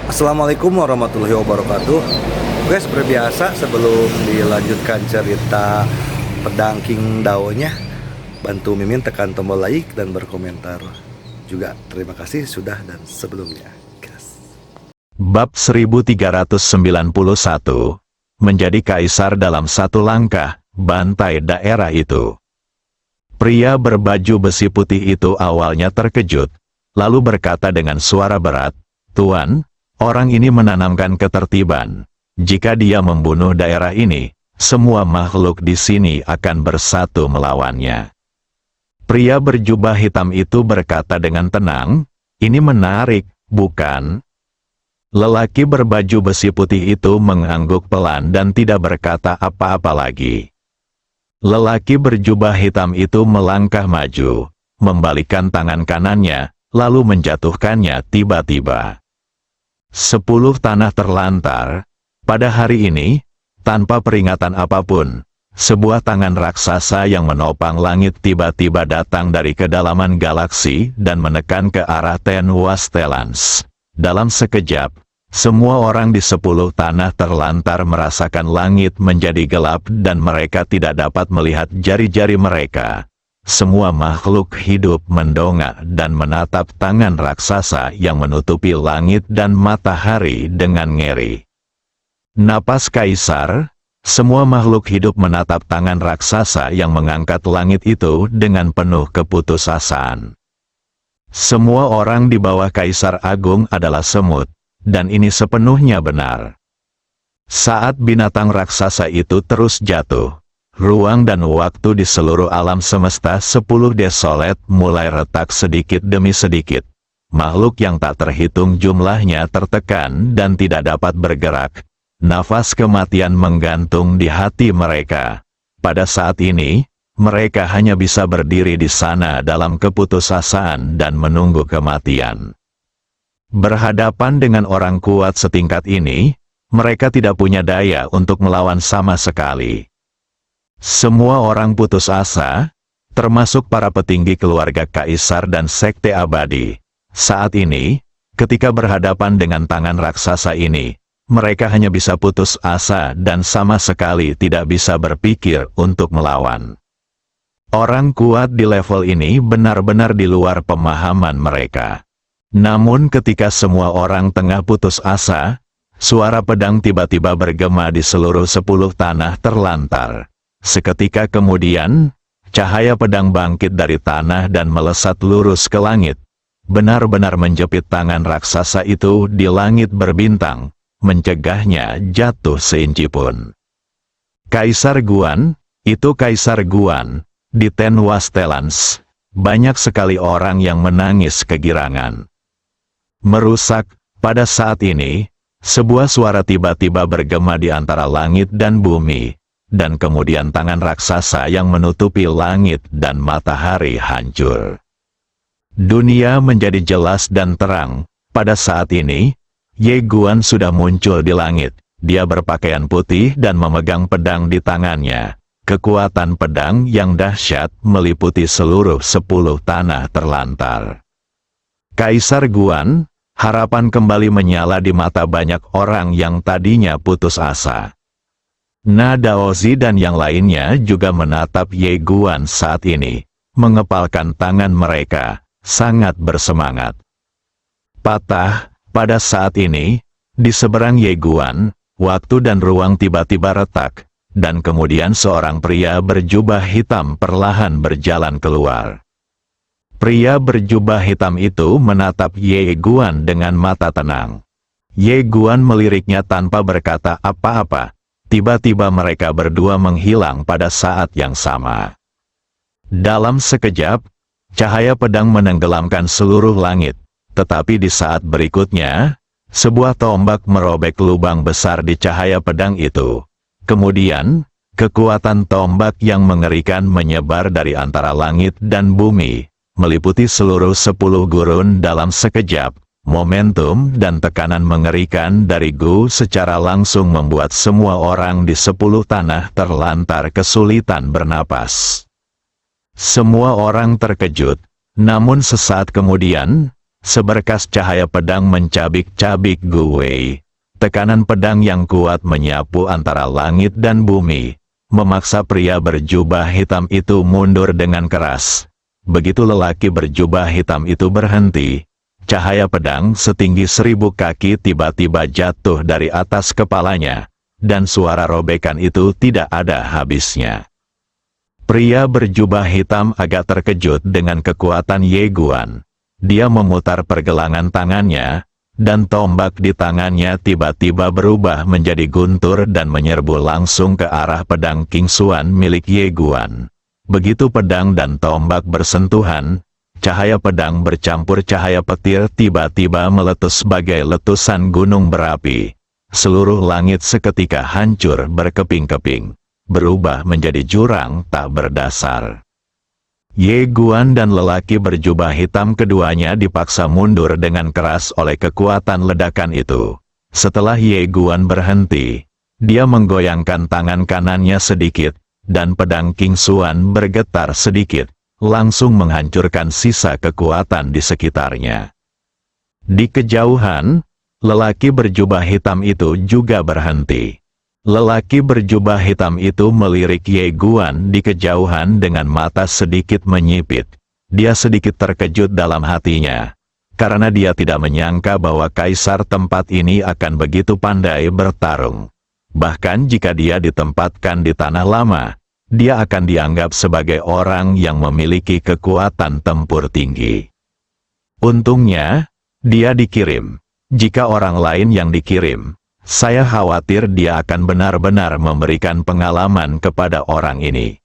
Assalamualaikum warahmatullahi wabarakatuh. Oke, seperti biasa sebelum dilanjutkan cerita pedang King Dao-nya, bantu Mimin tekan tombol like dan berkomentar. Juga terima kasih sudah dan sebelumnya. Gas. Bab 1391, menjadi kaisar dalam satu langkah, bantai daerah itu. Pria berbaju besi putih itu awalnya terkejut, lalu berkata dengan suara berat, "Tuan, orang ini menanamkan ketertiban. Jika dia membunuh daerah ini, semua makhluk di sini akan bersatu melawannya." Pria berjubah hitam itu berkata dengan tenang, "Ini menarik, bukan?" Lelaki berbaju besi putih itu mengangguk pelan dan tidak berkata apa-apa lagi. Lelaki berjubah hitam itu melangkah maju, membalikkan tangan kanannya, lalu menjatuhkannya tiba-tiba. 10 tanah terlantar. Pada hari ini, tanpa peringatan apapun, sebuah tangan raksasa yang menopang langit tiba-tiba datang dari kedalaman galaksi dan menekan ke arah Ten Wastelans. Dalam sekejap, semua orang di 10 tanah terlantar merasakan langit menjadi gelap dan mereka tidak dapat melihat jari-jari mereka. Semua makhluk hidup mendongak dan menatap tangan raksasa yang menutupi langit dan matahari dengan ngeri. Napas kaisar, semua makhluk hidup menatap tangan raksasa yang mengangkat langit itu dengan penuh keputusasaan. Semua orang di bawah kaisar agung adalah semut. Dan ini sepenuhnya benar. Saat binatang raksasa itu terus jatuh, ruang dan waktu di seluruh alam semesta 10 desolet mulai retak sedikit demi sedikit. Makhluk yang tak terhitung jumlahnya tertekan dan tidak dapat bergerak. Nafas kematian menggantung di hati mereka. Pada saat ini, mereka hanya bisa berdiri di sana dalam keputusasaan dan menunggu kematian. Berhadapan dengan orang kuat setingkat ini, mereka tidak punya daya untuk melawan sama sekali. Semua orang putus asa, termasuk para petinggi keluarga kaisar dan sekte abadi. Saat ini, ketika berhadapan dengan tangan raksasa ini, mereka hanya bisa putus asa dan sama sekali tidak bisa berpikir untuk melawan. Orang kuat di level ini benar-benar di luar pemahaman mereka. Namun ketika semua orang tengah putus asa, suara pedang tiba-tiba bergema di seluruh 10 tanah terlantar. Seketika kemudian, cahaya pedang bangkit dari tanah dan melesat lurus ke langit. Benar-benar menjepit tangan raksasa itu di langit berbintang, mencegahnya jatuh seinci pun. Kaisar Guan, itu Kaisar Guan, di Ten Wastelans, banyak sekali orang yang menangis kegirangan. Merusak, pada saat ini, sebuah suara tiba-tiba bergema di antara langit dan bumi, dan kemudian tangan raksasa yang menutupi langit dan matahari hancur. Dunia menjadi jelas dan terang. Pada saat ini, Ye Guan sudah muncul di langit. Dia berpakaian putih dan memegang pedang di tangannya. Kekuatan pedang yang dahsyat meliputi seluruh 10 tanah terlantar. Kaisar Guan, harapan kembali menyala di mata banyak orang yang tadinya putus asa. Na Daozi dan yang lainnya juga menatap Ye Guan saat ini, mengepalkan tangan mereka, sangat bersemangat. Patah, pada saat ini, di seberang Ye Guan, waktu dan ruang tiba-tiba retak, dan kemudian seorang pria berjubah hitam perlahan berjalan keluar. Pria berjubah hitam itu menatap Ye Guan dengan mata tenang. Ye Guan meliriknya tanpa berkata apa-apa. Tiba-tiba mereka berdua menghilang pada saat yang sama. Dalam sekejap, cahaya pedang menenggelamkan seluruh langit. Tetapi di saat berikutnya, sebuah tombak merobek lubang besar di cahaya pedang itu. Kemudian, kekuatan tombak yang mengerikan menyebar dari antara langit dan bumi, meliputi seluruh 10 gurun dalam sekejap. Momentum dan tekanan mengerikan dari Gu secara langsung membuat semua orang di 10 tanah terlantar kesulitan bernapas. Semua orang terkejut, namun sesaat kemudian, seberkas cahaya pedang mencabik-cabik gue. Tekanan pedang yang kuat menyapu antara langit dan bumi, memaksa pria berjubah hitam itu mundur dengan keras. Begitu lelaki berjubah hitam itu berhenti, cahaya pedang setinggi 1000 kaki tiba-tiba jatuh dari atas kepalanya, dan suara robekan itu tidak ada habisnya. Pria berjubah hitam agak terkejut dengan kekuatan Ye Guan. Dia memutar pergelangan tangannya, dan tombak di tangannya tiba-tiba berubah menjadi guntur dan menyerbu langsung ke arah pedang King Xuan milik Ye Guan. Begitu pedang dan tombak bersentuhan, cahaya pedang bercampur cahaya petir tiba-tiba meletus sebagai letusan gunung berapi. Seluruh langit seketika hancur berkeping-keping, berubah menjadi jurang tak berdasar. Ye Guan dan lelaki berjubah hitam keduanya dipaksa mundur dengan keras oleh kekuatan ledakan itu. Setelah Ye Guan berhenti, dia menggoyangkan tangan kanannya sedikit, dan pedang King Xuan bergetar sedikit, langsung menghancurkan sisa kekuatan di sekitarnya. Di kejauhan, lelaki berjubah hitam itu juga berhenti. Lelaki berjubah hitam itu melirik Ye Guan di kejauhan dengan mata sedikit menyipit. Dia sedikit terkejut dalam hatinya, karena dia tidak menyangka bahwa kaisar tempat ini akan begitu pandai bertarung. Bahkan jika dia ditempatkan di tanah lama, dia akan dianggap sebagai orang yang memiliki kekuatan tempur tinggi. Untungnya, dia dikirim. Jika orang lain yang dikirim, saya khawatir dia akan benar-benar memberikan pengalaman kepada orang ini.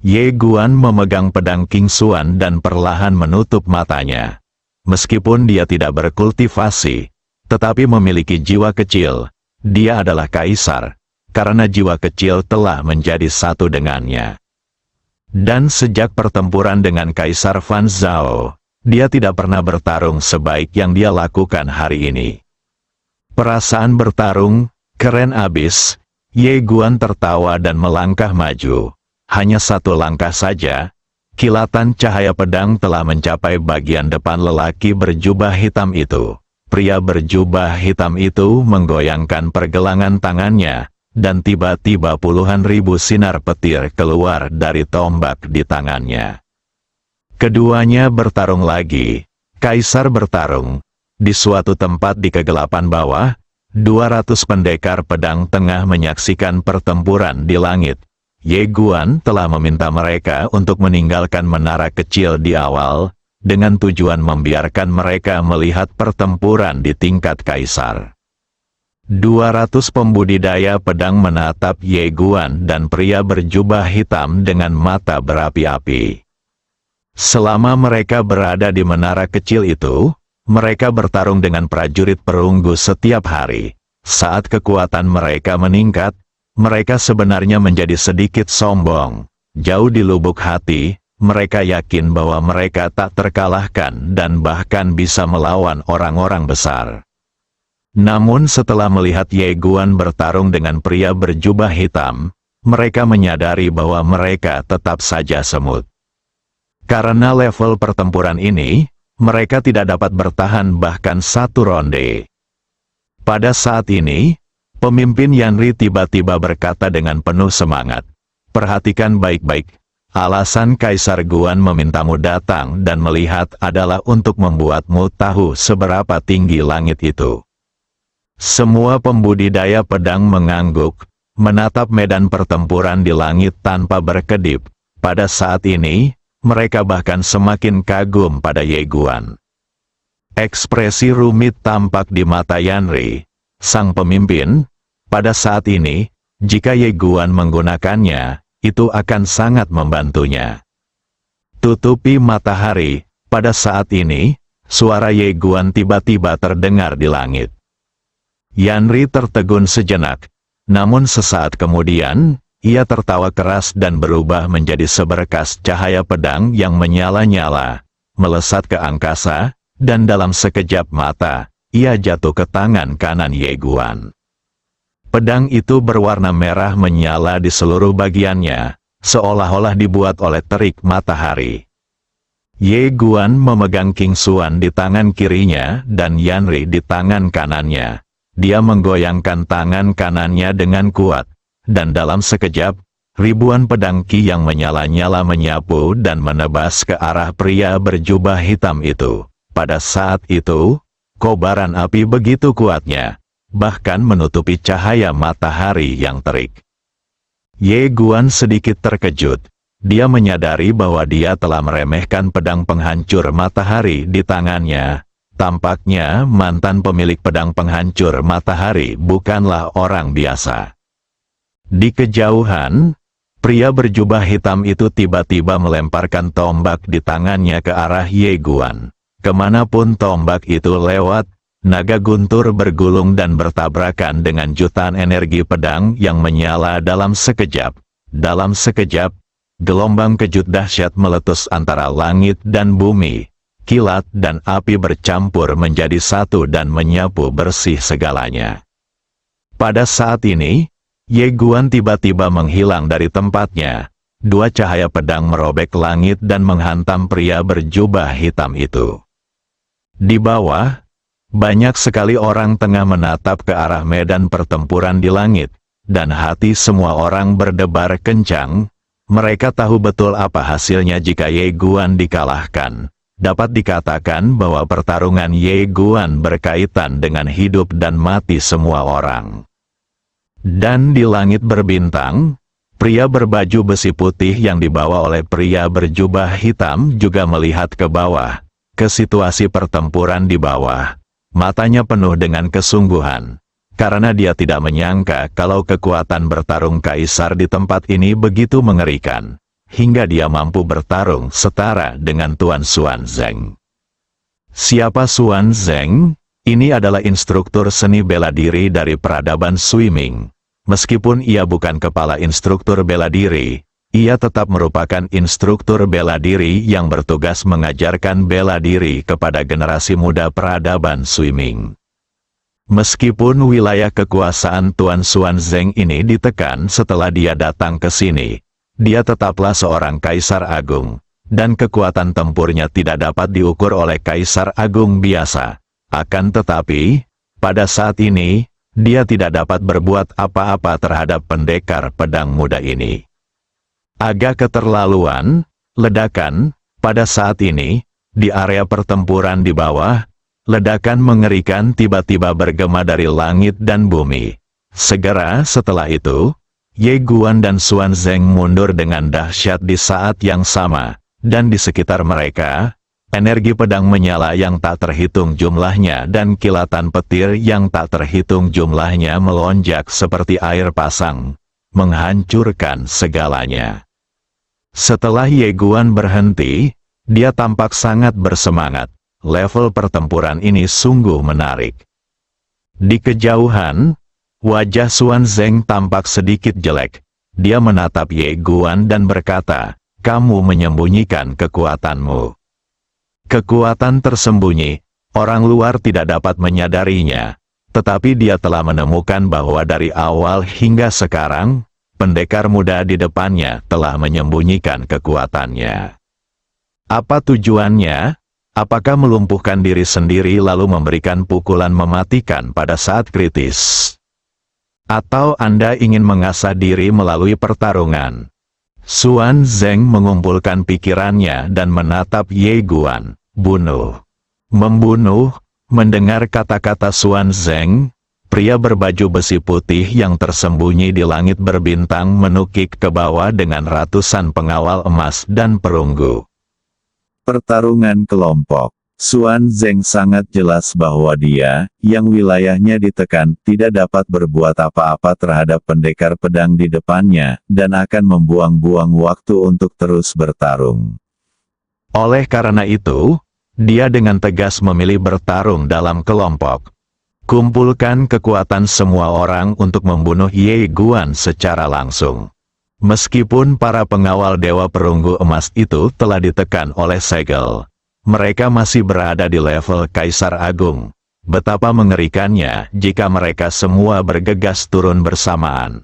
Ye Guan memegang pedang King Xuan dan perlahan menutup matanya. Meskipun dia tidak berkultivasi, tetapi memiliki jiwa kecil, dia adalah kaisar, karena jiwa kecil telah menjadi satu dengannya. Dan sejak pertempuran dengan Kaisar Fan Zhao, dia tidak pernah bertarung sebaik yang dia lakukan hari ini. Perasaan bertarung, keren abis. Ye Guan tertawa dan melangkah maju. Hanya satu langkah saja, kilatan cahaya pedang telah mencapai bagian depan lelaki berjubah hitam itu. Pria berjubah hitam itu menggoyangkan pergelangan tangannya, dan tiba-tiba puluhan ribu sinar petir keluar dari tombak di tangannya. Keduanya bertarung lagi. Kaisar bertarung. Di suatu tempat di kegelapan bawah, 200 pendekar pedang tengah menyaksikan pertempuran di langit. Ye Guan telah meminta mereka untuk meninggalkan menara kecil di awal, dengan tujuan membiarkan mereka melihat pertempuran di tingkat kaisar. 200 pembudidaya pedang menatap Ye Guan dan pria berjubah hitam dengan mata berapi-api. Selama mereka berada di menara kecil itu, mereka bertarung dengan prajurit perunggu setiap hari. Saat kekuatan mereka meningkat, mereka sebenarnya menjadi sedikit sombong. Jauh di lubuk hati, mereka yakin bahwa mereka tak terkalahkan dan bahkan bisa melawan orang-orang besar. Namun setelah melihat Ye Guan bertarung dengan pria berjubah hitam, mereka menyadari bahwa mereka tetap saja semut. Karena level pertempuran ini, mereka tidak dapat bertahan bahkan satu ronde. Pada saat ini, pemimpin Yanri tiba-tiba berkata dengan penuh semangat, "Perhatikan baik-baik, alasan Kaisar Guan memintamu datang dan melihat adalah untuk membuatmu tahu seberapa tinggi langit itu." Semua pembudidaya pedang mengangguk, menatap medan pertempuran di langit tanpa berkedip. Pada saat ini, mereka bahkan semakin kagum pada Ye Guan. Ekspresi rumit tampak di mata Yanri, sang pemimpin. Pada saat ini, jika Ye Guan menggunakannya, itu akan sangat membantunya. Tutupi matahari. Pada saat ini, suara Ye Guan tiba-tiba terdengar di langit. Yanri tertegun sejenak, namun sesaat kemudian, ia tertawa keras dan berubah menjadi seberkas cahaya pedang yang menyala-nyala, melesat ke angkasa, dan dalam sekejap mata, ia jatuh ke tangan kanan Ye Guan. Pedang itu berwarna merah menyala di seluruh bagiannya, seolah-olah dibuat oleh terik matahari. Ye Guan memegang King Xuan di tangan kirinya dan Yanri di tangan kanannya. Dia menggoyangkan tangan kanannya dengan kuat, dan dalam sekejap, ribuan pedang Qi yang menyala-nyala menyapu dan menebas ke arah pria berjubah hitam itu. Pada saat itu, kobaran api begitu kuatnya, bahkan menutupi cahaya matahari yang terik. Ye Guan sedikit terkejut. Dia menyadari bahwa dia telah meremehkan pedang penghancur matahari di tangannya. Tampaknya mantan pemilik pedang penghancur matahari bukanlah orang biasa. Di kejauhan, pria berjubah hitam itu tiba-tiba melemparkan tombak di tangannya ke arah Ye Guan. Kemanapun tombak itu lewat, naga guntur bergulung dan bertabrakan dengan jutaan energi pedang yang menyala dalam sekejap. Dalam sekejap, gelombang kejut dahsyat meletus antara langit dan bumi. Kilat dan api bercampur menjadi satu dan menyapu bersih segalanya. Pada saat ini, Ye Guan tiba-tiba menghilang dari tempatnya. Dua cahaya pedang merobek langit dan menghantam pria berjubah hitam itu. Di bawah, banyak sekali orang tengah menatap ke arah medan pertempuran di langit, dan hati semua orang berdebar kencang. Mereka tahu betul apa hasilnya jika Ye Guan dikalahkan. Dapat dikatakan bahwa pertarungan Ye Guan berkaitan dengan hidup dan mati semua orang. Dan di langit berbintang, pria berbaju besi putih yang dibawa oleh pria berjubah hitam juga melihat ke bawah, ke situasi pertempuran di bawah. Matanya penuh dengan kesungguhan. Karena dia tidak menyangka kalau kekuatan bertarung kaisar di tempat ini begitu mengerikan, hingga dia mampu bertarung setara dengan Tuan Xuan Zeng. Siapa Xuan Zeng? Ini adalah instruktur seni bela diri dari peradaban Sui-Ming. Meskipun ia bukan kepala instruktur bela diri, ia tetap merupakan instruktur bela diri yang bertugas mengajarkan bela diri kepada generasi muda peradaban Sui-Ming. Meskipun wilayah kekuasaan Tuan Xuan Zeng ini ditekan setelah dia datang ke sini, dia tetaplah seorang kaisar agung, dan kekuatan tempurnya tidak dapat diukur oleh kaisar agung biasa. Akan tetapi, pada saat ini, dia tidak dapat berbuat apa-apa terhadap pendekar pedang muda ini. Agak keterlaluan, ledakan, pada saat ini, di area pertempuran di bawah, ledakan mengerikan tiba-tiba bergema dari langit dan bumi. Segera setelah itu, Ye Guan dan Xuan Zeng mundur dengan dahsyat di saat yang sama, dan di sekitar mereka, energi pedang menyala yang tak terhitung jumlahnya dan kilatan petir yang tak terhitung jumlahnya melonjak seperti air pasang, menghancurkan segalanya. Setelah Ye Guan berhenti, dia tampak sangat bersemangat. Level pertempuran ini sungguh menarik. Di kejauhan, wajah Xuan Zeng tampak sedikit jelek. Dia menatap Ye Guan dan berkata, "Kamu menyembunyikan kekuatanmu." Kekuatan tersembunyi, orang luar tidak dapat menyadarinya. Tetapi dia telah menemukan bahwa dari awal hingga sekarang, pendekar muda di depannya telah menyembunyikan kekuatannya. Apa tujuannya? Apakah melumpuhkan diri sendiri lalu memberikan pukulan mematikan pada saat kritis? Atau Anda ingin mengasah diri melalui pertarungan? Xuan Zeng mengumpulkan pikirannya dan menatap Ye Guan. Bunuh. Membunuh. Mendengar kata-kata Xuan Zeng, pria berbaju besi putih yang tersembunyi di langit berbintang menukik ke bawah dengan ratusan pengawal emas dan perunggu. Pertarungan kelompok. Xuan Zeng sangat jelas bahwa dia, yang wilayahnya ditekan, tidak dapat berbuat apa-apa terhadap pendekar pedang di depannya, dan akan membuang-buang waktu untuk terus bertarung. Oleh karena itu, dia dengan tegas memilih bertarung dalam kelompok. Kumpulkan kekuatan semua orang untuk membunuh Ye Guan secara langsung. Meskipun para pengawal Dewa Perunggu Emas itu telah ditekan oleh segel, mereka masih berada di level Kaisar Agung. Betapa mengerikannya jika mereka semua bergegas turun bersamaan.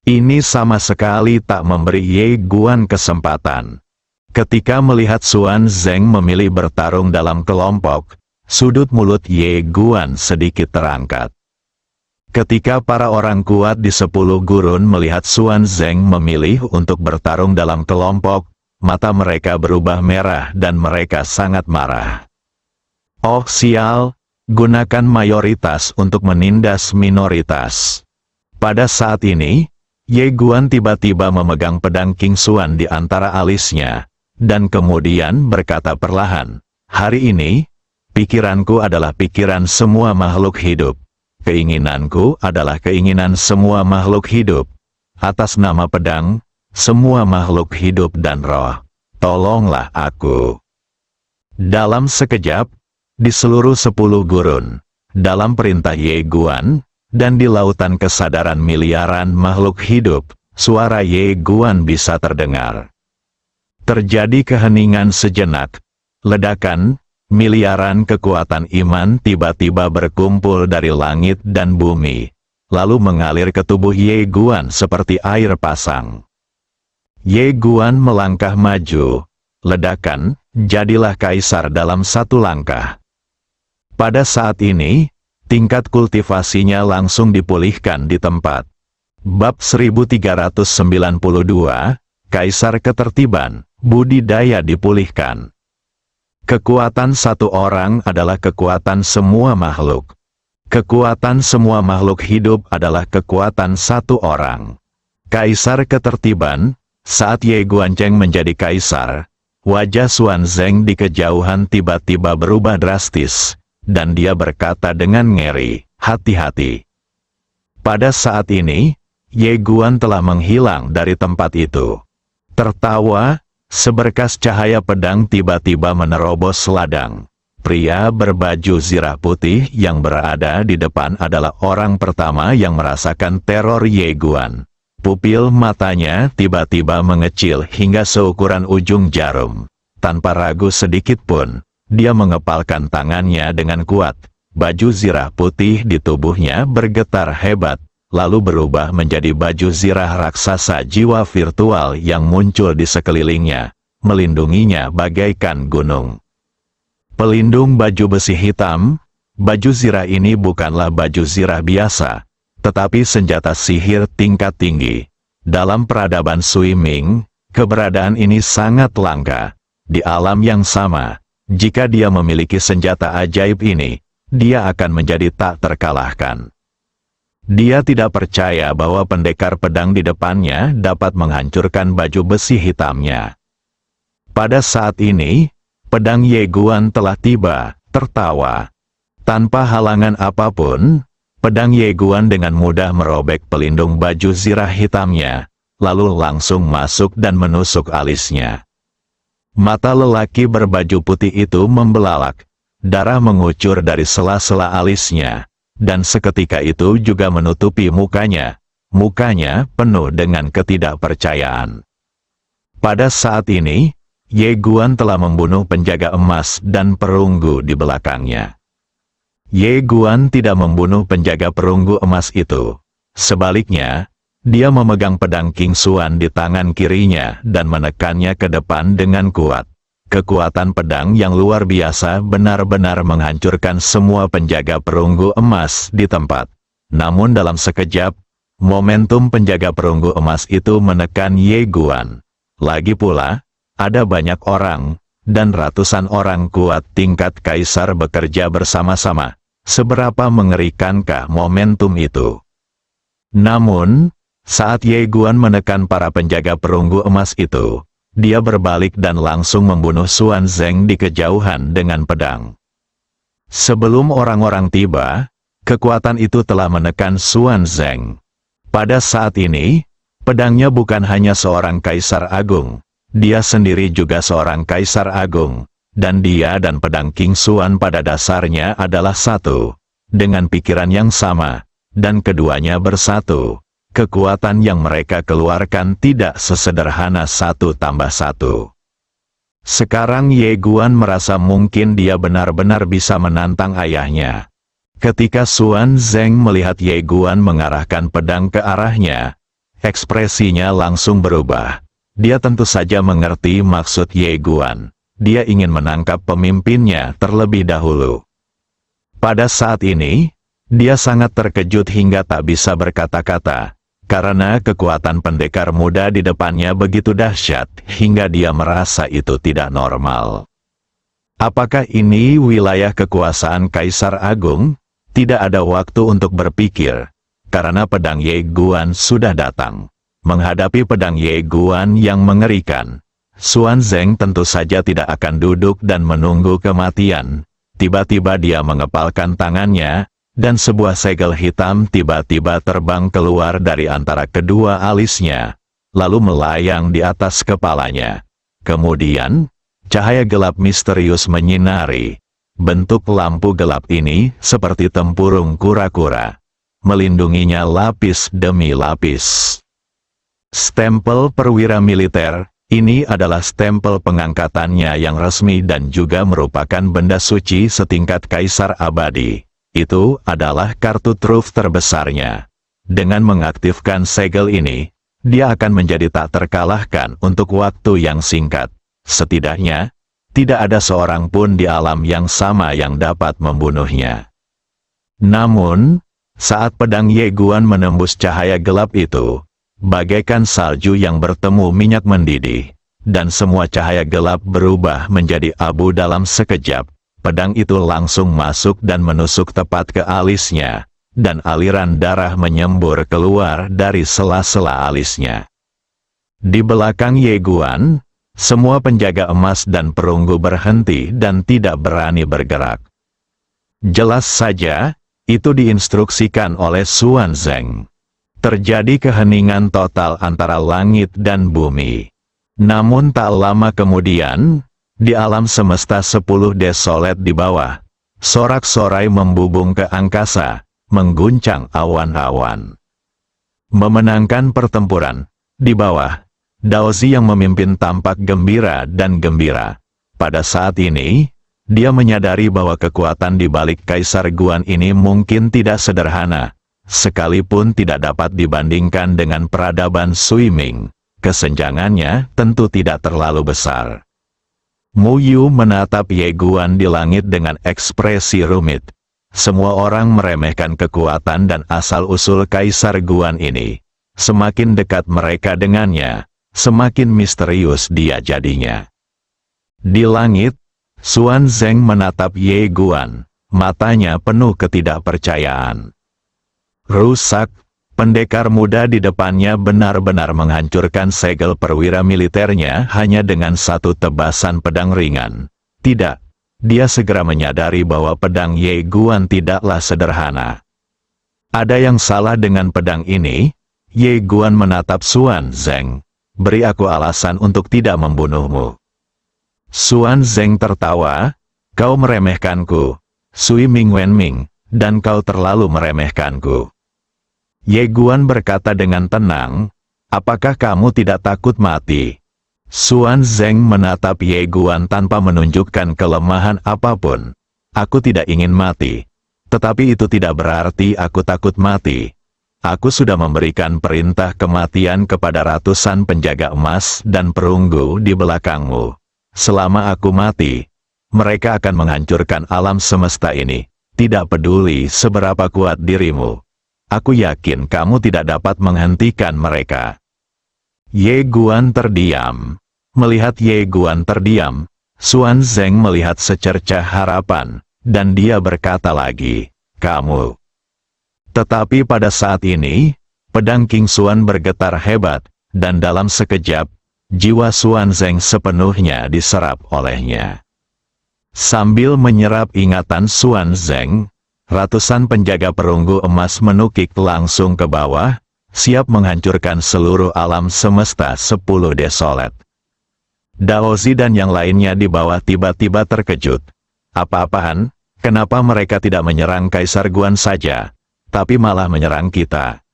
Ini sama sekali tak memberi Ye Guan kesempatan. Ketika melihat Xuan Zeng memilih bertarung dalam kelompok, sudut mulut Ye Guan sedikit terangkat. Ketika para orang kuat di 10 gurun melihat Xuan Zeng memilih untuk bertarung dalam kelompok, mata mereka berubah merah dan mereka sangat marah. Oh sial, gunakan mayoritas untuk menindas minoritas. Pada saat ini, Ye Guan tiba-tiba memegang pedang King Xuan di antara alisnya, dan kemudian berkata perlahan, "Hari ini, pikiranku adalah pikiran semua makhluk hidup. Keinginanku adalah keinginan semua makhluk hidup. Atas nama pedang, semua makhluk hidup dan roh, tolonglah aku." Dalam sekejap, di seluruh 10 gurun, dalam perintah Ye Guan, dan di lautan kesadaran miliaran makhluk hidup, suara Ye Guan bisa terdengar. Terjadi keheningan sejenak. Ledakan, miliaran kekuatan iman tiba-tiba berkumpul dari langit dan bumi, lalu mengalir ke tubuh Ye Guan seperti air pasang. Ye Guan melangkah maju. Ledakan, jadilah kaisar dalam 1 langkah. Pada saat ini, tingkat kultivasinya langsung dipulihkan di tempat. Bab 1392, Kaisar Ketertiban, budidaya dipulihkan. Kekuatan satu orang adalah kekuatan semua makhluk. Kekuatan semua makhluk hidup adalah kekuatan satu orang. Kaisar Ketertiban, saat Ye Guancheng menjadi kaisar, wajah Xuan Zeng di kejauhan tiba-tiba berubah drastis, dan dia berkata dengan ngeri, "Hati-hati." Pada saat ini, Ye Guan telah menghilang dari tempat itu. Tertawa, seberkas cahaya pedang tiba-tiba menerobos ladang. Pria berbaju zirah putih yang berada di depan adalah orang pertama yang merasakan teror Ye Guan. Pupil matanya tiba-tiba mengecil hingga seukuran ujung jarum. Tanpa ragu sedikit pun, dia mengepalkan tangannya dengan kuat. Baju zirah putih di tubuhnya bergetar hebat, lalu berubah menjadi baju zirah raksasa jiwa virtual yang muncul di sekelilingnya, melindunginya bagaikan gunung. Pelindung baju besi hitam, baju zirah ini bukanlah baju zirah biasa, tetapi senjata sihir tingkat tinggi. Dalam peradaban Sui Ming, keberadaan ini sangat langka. Di alam yang sama, jika dia memiliki senjata ajaib ini, dia akan menjadi tak terkalahkan. Dia tidak percaya bahwa pendekar pedang di depannya dapat menghancurkan baju besi hitamnya. Pada saat ini, pedang Ye Guan telah tiba, tertawa. Tanpa halangan apapun, pedang Ye Guan dengan mudah merobek pelindung baju zirah hitamnya, lalu langsung masuk dan menusuk alisnya. Mata lelaki berbaju putih itu membelalak, darah mengucur dari sela-sela alisnya. Dan seketika itu juga menutupi mukanya. Mukanya penuh dengan ketidakpercayaan. Pada saat ini, Ye Guan telah membunuh penjaga emas dan perunggu di belakangnya. Ye Guan tidak membunuh penjaga perunggu emas itu. Sebaliknya, dia memegang pedang King Xuan di tangan kirinya dan menekannya ke depan dengan kuat. Kekuatan pedang yang luar biasa benar-benar menghancurkan semua penjaga perunggu emas di tempat. Namun dalam sekejap, momentum penjaga perunggu emas itu menekan Ye Guan. Lagi pula, ada banyak orang, dan ratusan orang kuat tingkat kaisar bekerja bersama-sama. Seberapa mengerikankah momentum itu? Namun, saat Ye Guan menekan para penjaga perunggu emas itu, dia berbalik dan langsung membunuh Xuan Zeng di kejauhan dengan pedang. Sebelum orang-orang tiba, kekuatan itu telah menekan Xuan Zeng. Pada saat ini, pedangnya bukan hanya seorang kaisar agung, dia sendiri juga seorang kaisar agung, dan dia dan pedang King Xuan pada dasarnya adalah satu, dengan pikiran yang sama, dan keduanya bersatu. Kekuatan yang mereka keluarkan tidak sesederhana 1+1. Sekarang Ye Guan merasa mungkin dia benar-benar bisa menantang ayahnya. Ketika Xuan Zeng melihat Ye Guan mengarahkan pedang ke arahnya, ekspresinya langsung berubah. Dia tentu saja mengerti maksud Ye Guan. Dia ingin menangkap pemimpinnya terlebih dahulu. Pada saat ini, dia sangat terkejut hingga tak bisa berkata-kata, karena kekuatan pendekar muda di depannya begitu dahsyat hingga dia merasa itu tidak normal. Apakah ini wilayah kekuasaan Kaisar Agung? Tidak ada waktu untuk berpikir, karena pedang Ye Guan sudah datang. Menghadapi pedang Ye Guan yang mengerikan, Xuan Zeng tentu saja tidak akan duduk dan menunggu kematian. Tiba-tiba dia mengepalkan tangannya, dan sebuah segel hitam tiba-tiba terbang keluar dari antara kedua alisnya, lalu melayang di atas kepalanya. Kemudian, cahaya gelap misterius menyinari. Bentuk lampu gelap ini seperti tempurung kura-kura, melindunginya lapis demi lapis. Stempel perwira militer, ini adalah stempel pengangkatannya yang resmi dan juga merupakan benda suci setingkat kaisar abadi. Itu adalah kartu truf terbesarnya. Dengan mengaktifkan segel ini, dia akan menjadi tak terkalahkan untuk waktu yang singkat. Setidaknya, tidak ada seorang pun di alam yang sama yang dapat membunuhnya. Namun, saat pedang Ye Guan menembus cahaya gelap itu, bagaikan salju yang bertemu minyak mendidih, dan semua cahaya gelap berubah menjadi abu dalam sekejap. Pedang itu langsung masuk dan menusuk tepat ke alisnya, dan aliran darah menyembur keluar dari sela-sela alisnya. Di belakang Ye Guan, semua penjaga emas dan perunggu berhenti dan tidak berani bergerak. Jelas saja, itu diinstruksikan oleh Xuan Zeng. Terjadi keheningan total antara langit dan bumi. Namun tak lama kemudian, di alam semesta 10 desolet di bawah, sorak-sorai membubung ke angkasa, mengguncang awan-awan. Memenangkan pertempuran, di bawah, Daozi yang memimpin tampak gembira dan gembira. Pada saat ini, dia menyadari bahwa kekuatan di balik Kaisar Guan ini mungkin tidak sederhana. Sekalipun tidak dapat dibandingkan dengan peradaban Sui Ming, kesenjangannya tentu tidak terlalu besar. Mu Yu menatap Ye Guan di langit dengan ekspresi rumit. Semua orang meremehkan kekuatan dan asal-usul Kaisar Guan ini. Semakin dekat mereka dengannya, semakin misterius dia jadinya. Di langit, Xuan Zeng menatap Ye Guan, matanya penuh ketidakpercayaan. Rusak, pendekar muda di depannya benar-benar menghancurkan segel perwira militernya hanya dengan satu tebasan pedang ringan. Tidak, dia segera menyadari bahwa pedang Ye Guan tidaklah sederhana. Ada yang salah dengan pedang ini. Ye Guan menatap Xuan Zeng. Beri aku alasan untuk tidak membunuhmu. Xuan Zeng tertawa. Kau meremehkanku, Sui Ming Wenming, dan kau terlalu meremehkanku. Ye Guan berkata dengan tenang, apakah kamu tidak takut mati? Xuan Zeng menatap Ye Guan tanpa menunjukkan kelemahan apapun. Aku tidak ingin mati. Tetapi itu tidak berarti aku takut mati. Aku sudah memberikan perintah kematian kepada ratusan penjaga emas dan perunggu di belakangmu. Selama aku mati, mereka akan menghancurkan alam semesta ini. Tidak peduli seberapa kuat dirimu. Aku yakin kamu tidak dapat menghentikan mereka. Ye Guan terdiam. Melihat Ye Guan terdiam, Xuan Zeng melihat secercah harapan, dan dia berkata lagi, kamu. Tetapi pada saat ini, pedang King Xuan bergetar hebat, dan dalam sekejap, jiwa Xuan Zeng sepenuhnya diserap olehnya. Sambil menyerap ingatan Xuan Zeng, ratusan penjaga perunggu emas menukik langsung ke bawah, siap menghancurkan seluruh alam semesta 10 desolet. Daozi dan yang lainnya di bawah tiba-tiba terkejut. Apa-apaan? Kenapa mereka tidak menyerang Kaisar Guan saja, tapi malah menyerang kita?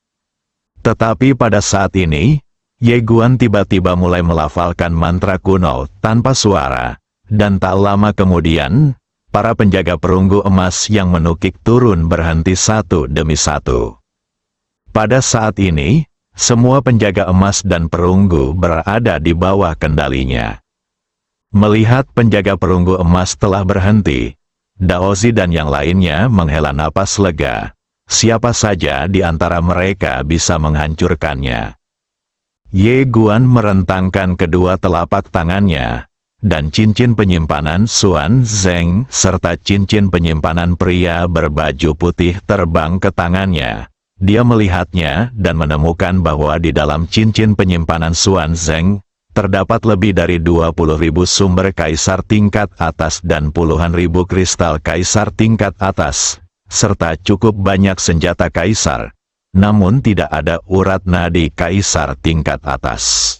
Tetapi pada saat ini, Ye Guan tiba-tiba mulai melafalkan mantra kuno tanpa suara, dan tak lama kemudian, para penjaga perunggu emas yang menukik turun berhenti satu demi satu. Pada saat ini, Semua penjaga emas dan perunggu berada di bawah kendalinya. Melihat penjaga perunggu emas telah berhenti, Daozi dan yang lainnya menghela napas lega. Siapa saja di antara mereka bisa menghancurkannya. Ye Guan merentangkan kedua telapak tangannya, dan cincin penyimpanan Xuan Zeng serta cincin penyimpanan pria berbaju putih terbang ke tangannya. Dia melihatnya dan menemukan bahwa di dalam cincin penyimpanan Xuan Zeng, terdapat lebih dari 20.000 sumber kaisar tingkat atas dan puluhan ribu kristal kaisar tingkat atas, serta cukup banyak senjata kaisar, namun tidak ada urat nadi kaisar tingkat atas.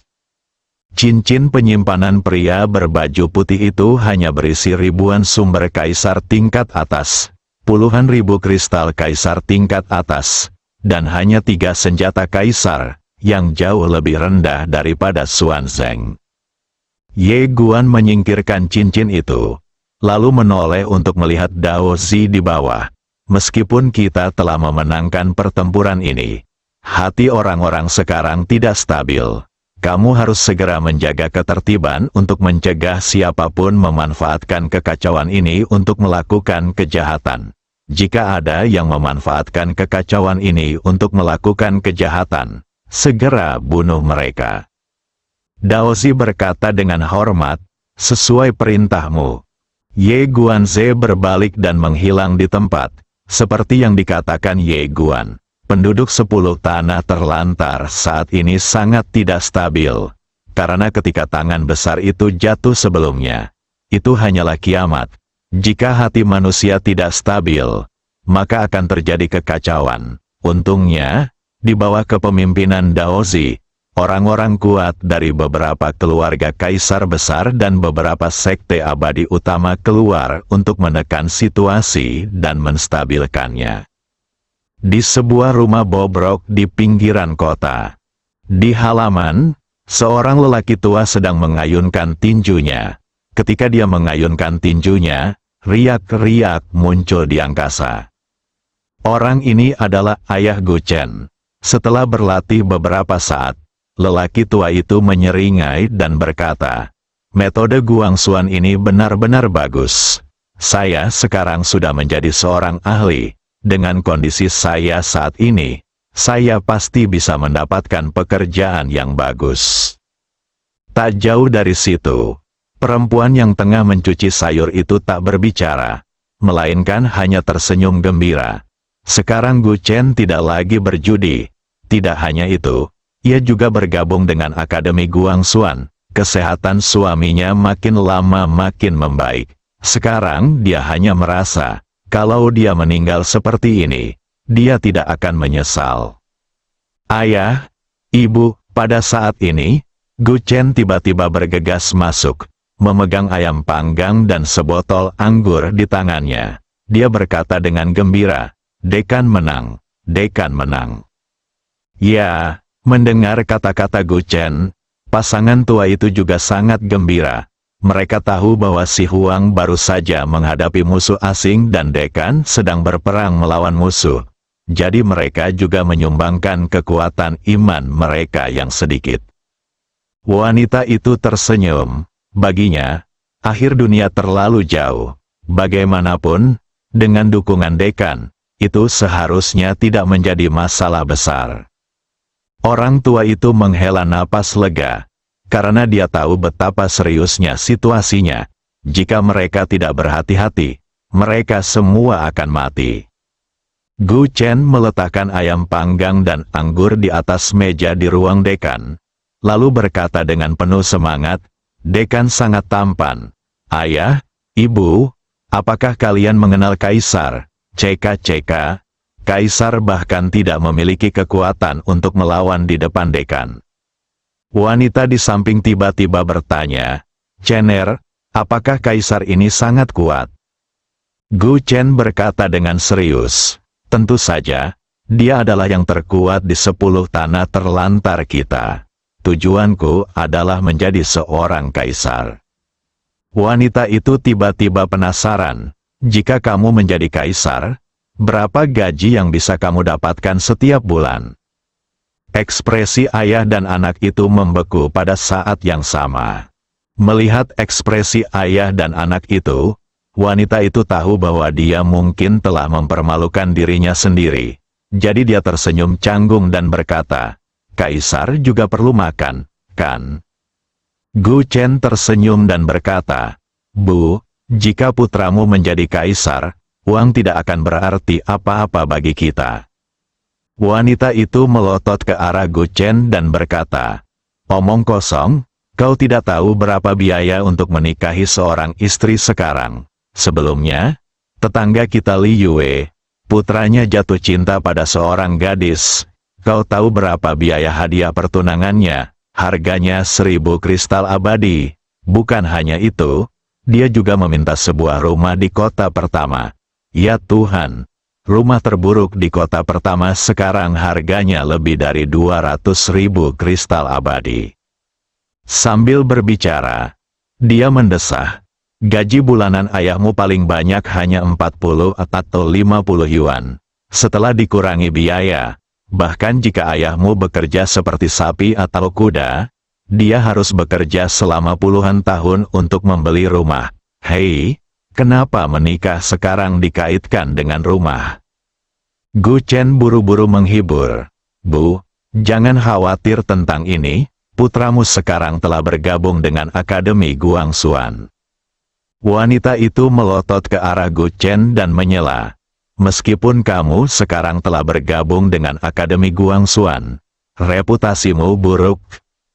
Cincin penyimpanan pria berbaju putih itu hanya berisi ribuan sumber kaisar tingkat atas, puluhan ribu kristal kaisar tingkat atas, dan hanya 3 senjata kaisar, yang jauh lebih rendah daripada Xuan Zeng. Ye Guan menyingkirkan cincin itu, lalu menoleh untuk melihat Dao Zi di bawah. Meskipun kita telah memenangkan pertempuran ini, hati orang-orang sekarang tidak stabil. Kamu harus segera menjaga ketertiban untuk mencegah siapapun memanfaatkan kekacauan ini untuk melakukan kejahatan. Jika ada yang memanfaatkan kekacauan ini untuk melakukan kejahatan, segera bunuh mereka. Daozi berkata dengan hormat, sesuai perintahmu. Ye Guanze berbalik dan menghilang di tempat, seperti yang dikatakan Ye Guan. Penduduk 10 tanah terlantar saat ini sangat tidak stabil, karena ketika tangan besar itu jatuh sebelumnya, itu hanyalah kiamat. Jika hati manusia tidak stabil, maka akan terjadi kekacauan. Untungnya, di bawah kepemimpinan Daozi, orang-orang kuat dari beberapa keluarga kaisar besar dan beberapa sekte abadi utama keluar untuk menekan situasi dan menstabilkannya. Di sebuah rumah bobrok di pinggiran kota, di halaman, seorang lelaki tua sedang mengayunkan tinjunya. Ketika dia mengayunkan tinjunya, riak-riak muncul di angkasa. Orang ini adalah ayah Gu Chen. Setelah berlatih beberapa saat, lelaki tua itu menyeringai dan berkata, metode Guangxuan ini benar-benar bagus. Saya sekarang sudah menjadi seorang ahli. Dengan kondisi saya saat ini, saya pasti bisa mendapatkan pekerjaan yang bagus. Tak jauh dari situ, perempuan yang tengah mencuci sayur itu tak berbicara, melainkan hanya tersenyum gembira. Sekarang Gu Chen tidak lagi berjudi. Tidak hanya itu, ia juga bergabung dengan Akademi Guangxuan. Kesehatan suaminya makin lama makin membaik. Sekarang dia hanya merasa, kalau dia meninggal seperti ini, dia tidak akan menyesal. Ayah, ibu, pada saat ini, Gu Chen tiba-tiba bergegas masuk, memegang ayam panggang dan sebotol anggur di tangannya. Dia berkata dengan gembira, "Dekan menang, Dekan menang." Ya, mendengar kata-kata Gu Chen, pasangan tua itu juga sangat gembira. Mereka tahu bahwa si Huang baru saja menghadapi musuh asing dan Dekan sedang berperang melawan musuh. Jadi mereka juga menyumbangkan kekuatan iman mereka yang sedikit. Wanita itu tersenyum. Baginya, akhir dunia terlalu jauh. Bagaimanapun, dengan dukungan Dekan, itu seharusnya tidak menjadi masalah besar. Orang tua itu menghela napas lega, karena dia tahu betapa seriusnya situasinya. Jika mereka tidak berhati-hati, mereka semua akan mati. Gu Chen meletakkan ayam panggang dan anggur di atas meja di ruang Dekan, lalu berkata dengan penuh semangat, "Dekan sangat tampan. Ayah, ibu, apakah kalian mengenal Kaisar? Ceka-ceka, Kaisar bahkan tidak memiliki kekuatan untuk melawan di depan Dekan." Wanita di samping tiba-tiba bertanya, "Chener, apakah Kaisar ini sangat kuat?" Gu Chen berkata dengan serius, "Tentu saja, dia adalah yang terkuat di 10 tanah terlantar kita. Tujuanku adalah menjadi seorang kaisar." Wanita itu tiba-tiba penasaran, "Jika kamu menjadi kaisar, berapa gaji yang bisa kamu dapatkan setiap bulan?" Ekspresi ayah dan anak itu membeku pada saat yang sama. Melihat ekspresi ayah dan anak itu, wanita itu tahu bahwa dia mungkin telah mempermalukan dirinya sendiri. Jadi dia tersenyum canggung dan berkata, "Kaisar juga perlu makan, kan?" Gu Chen tersenyum dan berkata, "Bu, jika putramu menjadi kaisar, uang tidak akan berarti apa-apa bagi kita." Wanita itu melotot ke arah Gu Chen dan berkata, "Omong kosong, kau tidak tahu berapa biaya untuk menikahi seorang istri sekarang. Sebelumnya, tetangga kita Li Yue, putranya jatuh cinta pada seorang gadis. Kau tahu berapa biaya hadiah pertunangannya? Harganya 1000 kristal abadi. Bukan hanya itu, dia juga meminta sebuah rumah di kota pertama. Ya Tuhan! Rumah terburuk di kota pertama sekarang harganya lebih dari 200.000 kristal abadi." Sambil berbicara, dia mendesah, "Gaji bulanan ayahmu paling banyak hanya 40 atau 50 yuan. Setelah dikurangi biaya, bahkan jika ayahmu bekerja seperti sapi atau kuda, dia harus bekerja selama puluhan tahun untuk membeli rumah. Hei! Kenapa menikah sekarang dikaitkan dengan rumah?" Gu Chen buru-buru menghibur. "Bu, jangan khawatir tentang ini, putramu sekarang telah bergabung dengan Akademi Guangxuan." Wanita itu melotot ke arah Gu Chen dan menyela, "Meskipun kamu sekarang telah bergabung dengan Akademi Guangxuan, reputasimu buruk.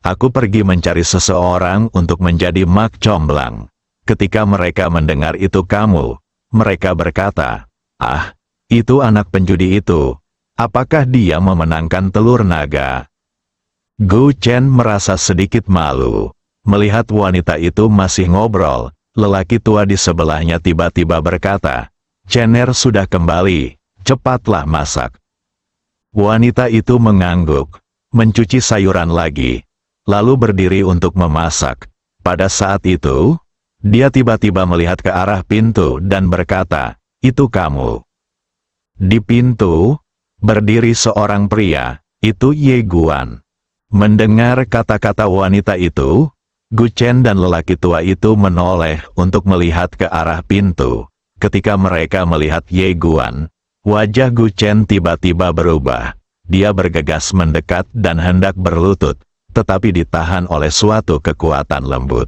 Aku pergi mencari seseorang untuk menjadi mak comblang." Ketika mereka mendengar itu mereka berkata, "Ah, itu anak penjudi itu. Apakah dia memenangkan telur naga?" Gu Chen merasa sedikit malu. Melihat wanita itu masih ngobrol, lelaki tua di sebelahnya tiba-tiba berkata, "Cener sudah kembali, cepatlah masak." Wanita itu mengangguk, mencuci sayuran lagi, lalu berdiri untuk memasak. Pada saat itu, dia tiba-tiba melihat ke arah pintu dan berkata, "Itu kamu." Di pintu, berdiri seorang pria, itu Ye Guan. Mendengar kata-kata wanita itu, Gu Chen dan lelaki tua itu menoleh untuk melihat ke arah pintu. Ketika mereka melihat Ye Guan, wajah Gu Chen tiba-tiba berubah. Dia bergegas mendekat dan hendak berlutut, tetapi ditahan oleh suatu kekuatan lembut.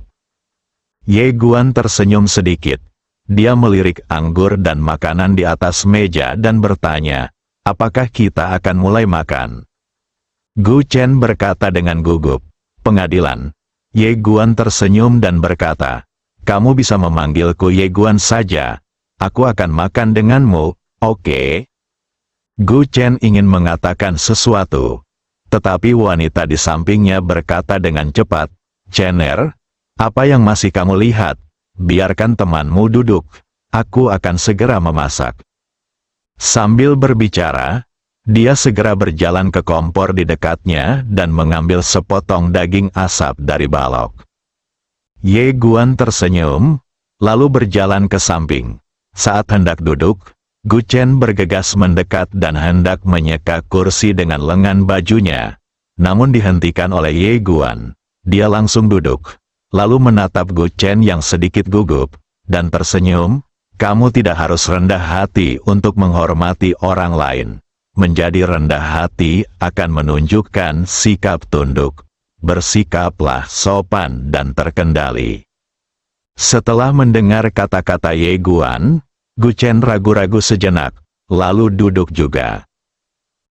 Ye Guan tersenyum sedikit. Dia melirik anggur dan makanan di atas meja dan bertanya, "Apakah kita akan mulai makan?" Gu Chen berkata dengan gugup, "Pengadilan." Ye Guan tersenyum dan berkata, "Kamu bisa memanggilku Ye Guan saja. Aku akan makan denganmu, oke?" Gu Chen ingin mengatakan sesuatu, tetapi wanita di sampingnya berkata dengan cepat, "Cener, apa yang masih kamu lihat? Biarkan temanmu duduk. Aku akan segera memasak." Sambil berbicara, dia segera berjalan ke kompor di dekatnya dan mengambil sepotong daging asap dari balok. Ye Guan tersenyum, lalu berjalan ke samping. Saat hendak duduk, Gu Chen bergegas mendekat dan hendak menyeka kursi dengan lengan bajunya. Namun dihentikan oleh Ye Guan. Dia langsung duduk, lalu menatap Gu Chen yang sedikit gugup, dan tersenyum, "Kamu tidak harus rendah hati untuk menghormati orang lain. Menjadi rendah hati akan menunjukkan sikap tunduk. Bersikaplah sopan dan terkendali." Setelah mendengar kata-kata Ye Guan, Gu Chen ragu-ragu sejenak, lalu duduk juga.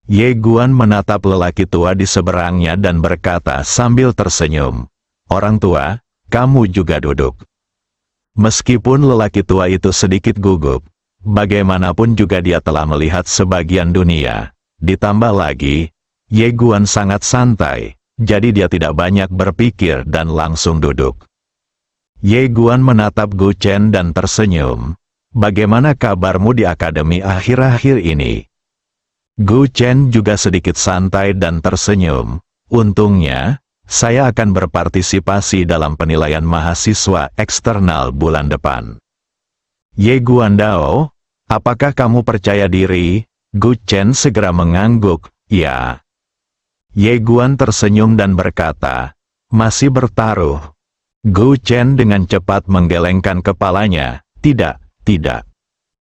Ye Guan menatap lelaki tua di seberangnya dan berkata sambil tersenyum, "Orang tua, kamu juga duduk." Meskipun lelaki tua itu sedikit gugup, bagaimanapun juga dia telah melihat sebagian dunia. Ditambah lagi, Ye Guan sangat santai, jadi dia tidak banyak berpikir dan langsung duduk. Ye Guan menatap Gu Chen dan tersenyum. "Bagaimana kabarmu di akademi akhir-akhir ini?" Gu Chen juga sedikit santai dan tersenyum. "Untungnya, saya akan berpartisipasi dalam penilaian mahasiswa eksternal bulan depan." "Ye Guandao, apakah kamu percaya diri?" Gu Chen segera mengangguk, "Ya." Ye Guan tersenyum dan berkata, "Masih bertaruh?" Gu Chen dengan cepat menggelengkan kepalanya, "Tidak, tidak."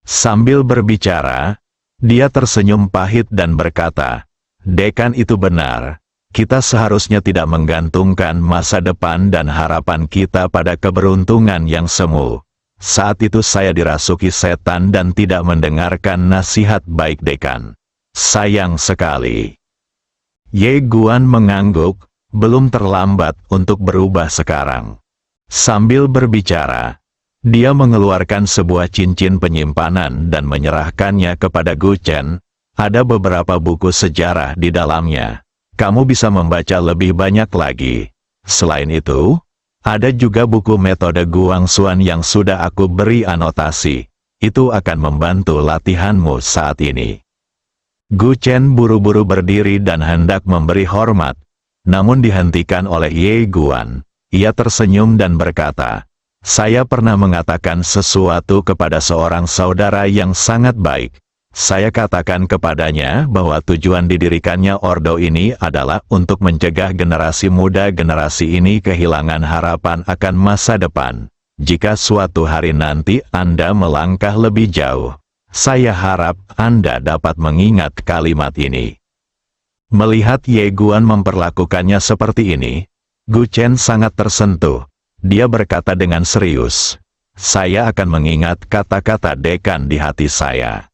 Sambil berbicara, dia tersenyum pahit dan berkata, "Dekan itu benar. Kita seharusnya tidak menggantungkan masa depan dan harapan kita pada keberuntungan yang semu. Saat itu saya dirasuki setan dan tidak mendengarkan nasihat baik dekan. Sayang sekali." Ye Guan mengangguk, belum terlambat untuk berubah sekarang. Sambil berbicara, dia mengeluarkan sebuah cincin penyimpanan dan menyerahkannya kepada Gu Chen. Ada beberapa buku sejarah di dalamnya. Kamu bisa membaca lebih banyak lagi. Selain itu, ada juga buku metode Guangxuan yang sudah aku beri anotasi. Itu akan membantu latihanmu saat ini. Gu Chen buru-buru berdiri dan hendak memberi hormat, namun dihentikan oleh Ye Guan. Ia tersenyum dan berkata, "Saya pernah mengatakan sesuatu kepada seorang saudara yang sangat baik. Saya katakan kepadanya bahwa tujuan didirikannya ordo ini adalah untuk mencegah generasi muda generasi ini kehilangan harapan akan masa depan. Jika suatu hari nanti Anda melangkah lebih jauh, saya harap Anda dapat mengingat kalimat ini." Melihat Ye Guan memperlakukannya seperti ini, Gu Chen sangat tersentuh. Dia berkata dengan serius, "Saya akan mengingat kata-kata dekan di hati saya."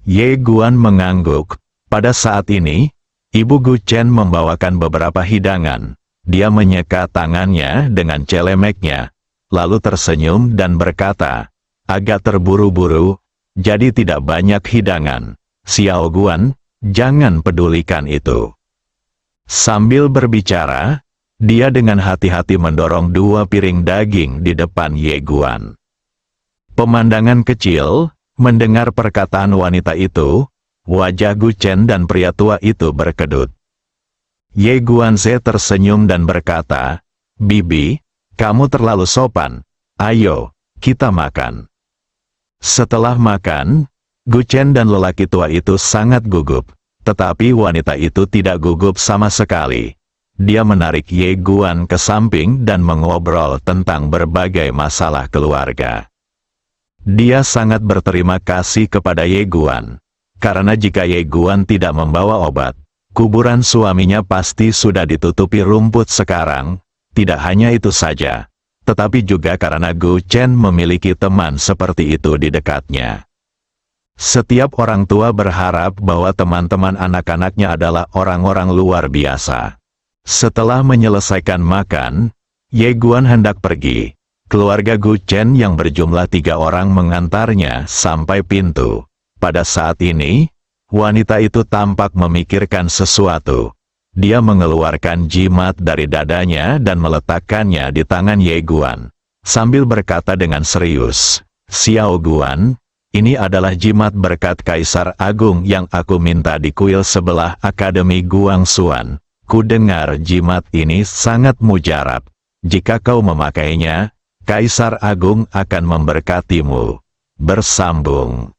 Ye Guan mengangguk. Pada saat ini, Ibu Gu Chen membawakan beberapa hidangan. Dia menyeka tangannya dengan celemeknya, lalu tersenyum dan berkata, "Agak terburu-buru, jadi tidak banyak hidangan. Xiao Guan, jangan pedulikan itu." Sambil berbicara, dia dengan hati-hati mendorong 2 piring daging di depan Ye Guan. Pemandangan kecil, mendengar perkataan wanita itu, wajah Gu Chen dan pria tua itu berkedut. Ye Guanze tersenyum dan berkata, "Bibi, kamu terlalu sopan. Ayo, kita makan." Setelah makan, Gu Chen dan lelaki tua itu sangat gugup, tetapi wanita itu tidak gugup sama sekali. Dia menarik Ye Guan ke samping dan mengobrol tentang berbagai masalah keluarga. Dia sangat berterima kasih kepada Ye Guan, karena jika Ye Guan tidak membawa obat, kuburan suaminya pasti sudah ditutupi rumput sekarang. Tidak hanya itu saja, tetapi juga karena Gu Chen memiliki teman seperti itu di dekatnya. Setiap orang tua berharap bahwa teman-teman anak-anaknya adalah orang-orang luar biasa. Setelah menyelesaikan makan, Ye Guan hendak pergi. Keluarga Gu Chen yang berjumlah 3 orang mengantarnya sampai pintu. Pada saat ini, wanita itu tampak memikirkan sesuatu. Dia mengeluarkan jimat dari dadanya dan meletakkannya di tangan Ye Guan, sambil berkata dengan serius, "Xiao Guan, ini adalah jimat berkat Kaisar Agung yang aku minta di kuil sebelah Akademi Guangxuan. Ku dengar jimat ini sangat mujarab. Jika kau memakainya, Kaisar Agung akan memberkatimu." Bersambung.